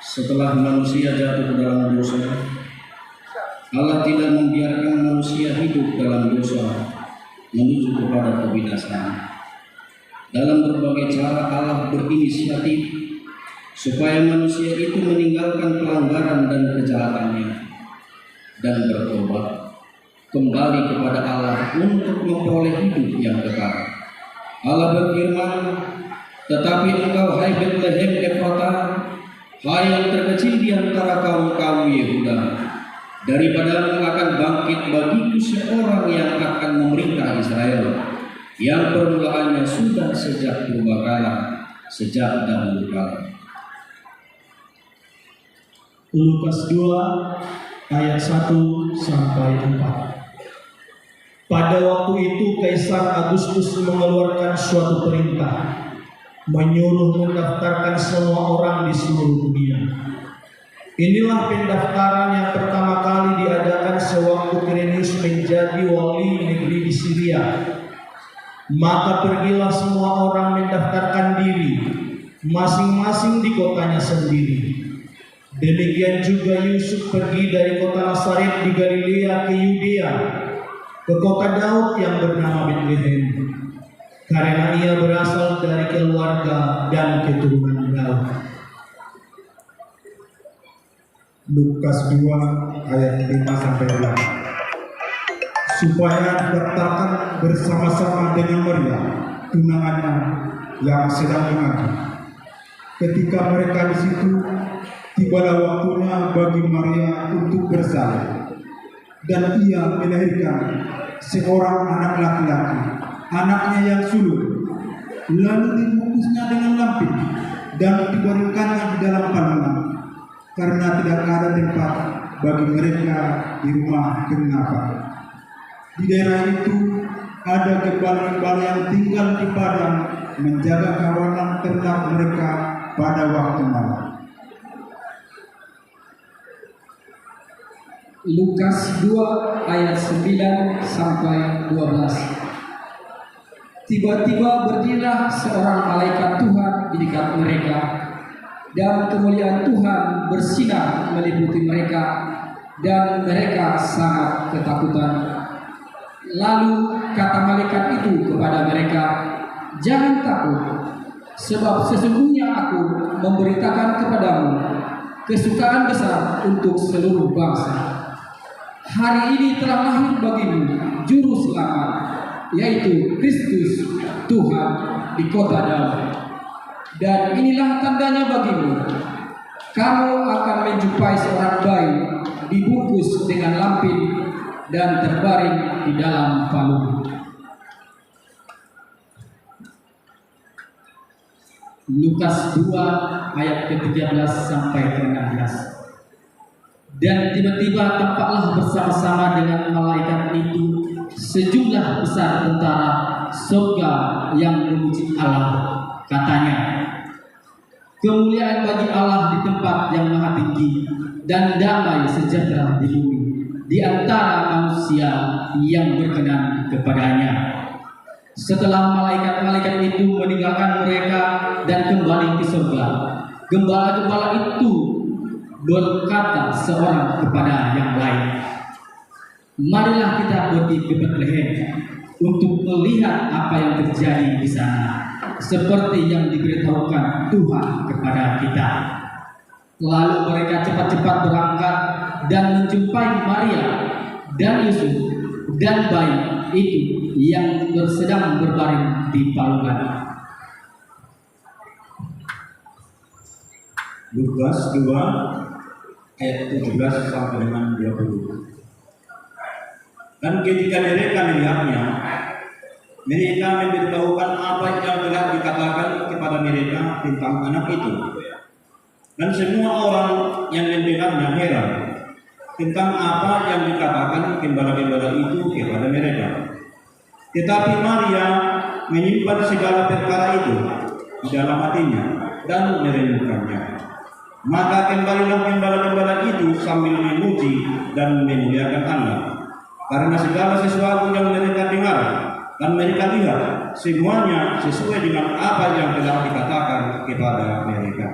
Setelah manusia jatuh ke dalam dosa, Allah tidak membiarkan manusia hidup dalam dosa menuju kepada kebinasaan. Dalam berbagai cara Allah berinisiatif supaya manusia itu meninggalkan pelanggaran dan kejahatannya dan bertobat kembali kepada Allah untuk memperoleh hidup yang kekal. Allah berfirman, "Tetapi engkau, hai Betlehem Efratah, hai yang terkecil di antara kaum-kaum Yehuda, daripadamu akan bangkit bagiku seorang yang akan memerintah Israel, yang permulaannya sudah sejak purbakala, sejak dahulu kala." Lukas 2 ayat 1 sampai 4. Pada waktu itu Kaisar Agustus mengeluarkan suatu perintah, menyuruh mendaftarkan semua orang di seluruh dunia. Inilah pendaftaran yang pertama kali diadakan sewaktu Quirinius menjadi wali negeri di Syria. Maka pergilah semua orang mendaftarkan diri, masing-masing di kotanya sendiri. Demikian juga Yusuf pergi dari kota Nazaret di Galilea ke Yudea, ke kota Daud yang bernama Betlehem, karena ia berasal dari keluarga dan keturunan Daud. Lukas 2 ayat 5 sampai 6. Supaya didaftarkan bersama-sama dengan Maria, tunangannya yang sedang mengandung. Ketika mereka di situ, tibalah waktunya bagi Maria untuk bersalin, dan ia melahirkan seorang anak laki-laki, anaknya yang sulung. Lalu dibungkusnya dengan lampin dan dibaringkannya di dalam palungan, karena tidak ada tempat bagi mereka di rumah kenapa. Di daerah itu ada gembala-gembala yang tinggal di padang menjaga kawanan ternak mereka pada waktu malam. Lukas 2 ayat 9 sampai 12. Tiba-tiba berdirilah seorang malaikat Tuhan di dekat mereka, dan kemuliaan Tuhan bersinar meliputi mereka, dan mereka sangat ketakutan. Lalu kata malaikat itu kepada mereka, "Jangan takut, sebab sesungguhnya aku memberitakan kepadamu kesukaan besar untuk seluruh bangsa. Hari ini telah lahir bagimu juru selamat, yaitu Kristus Tuhan di kota Daud. Dan inilah tandanya bagimu, kamu akan menjumpai seorang bayi dibungkus dengan lampin dan terbaring di dalam palung." Lukas 2 ayat ke-13 sampai ke-16. Dan tiba-tiba tampaklah bersama-sama dengan malaikat itu sejumlah besar tentara surga yang memuji Allah. Katanya, "Kemuliaan bagi Allah di tempat yang maha tinggi, dan damai sejahtera di bumi di antara manusia yang berkenan kepadanya." Setelah malaikat-malaikat itu meninggalkan mereka dan kembali ke surga, gembala-gembala itu berkata seorang kepada yang lain, "Marilah kita pergi ke Betlehem untuk melihat apa yang terjadi di sana, seperti yang diberitahukan Tuhan kepada kita." Lalu mereka cepat-cepat berangkat dan menjumpai Maria dan Yusuf dan bayi itu yang sedang berbaring di palungan. Lukas 2 ayat 17 sampai dengan 20. Dan ketika mereka melihatnya, mereka memberitahukan apa yang telah dikatakan kepada mereka tentang anak itu. Dan semua orang yang mendengarnya heran tentang apa yang dikatakan gembala-gembala itu kepada mereka. Tetapi Maria menyimpan segala perkara itu di dalam hatinya dan merenungkannya. Maka kembalilah gembala-gembala itu sambil memuji dan memuliakan Allah, karena segala sesuatu yang mereka dengar dan mereka lihat semuanya sesuai dengan apa yang telah dikatakan kepada mereka.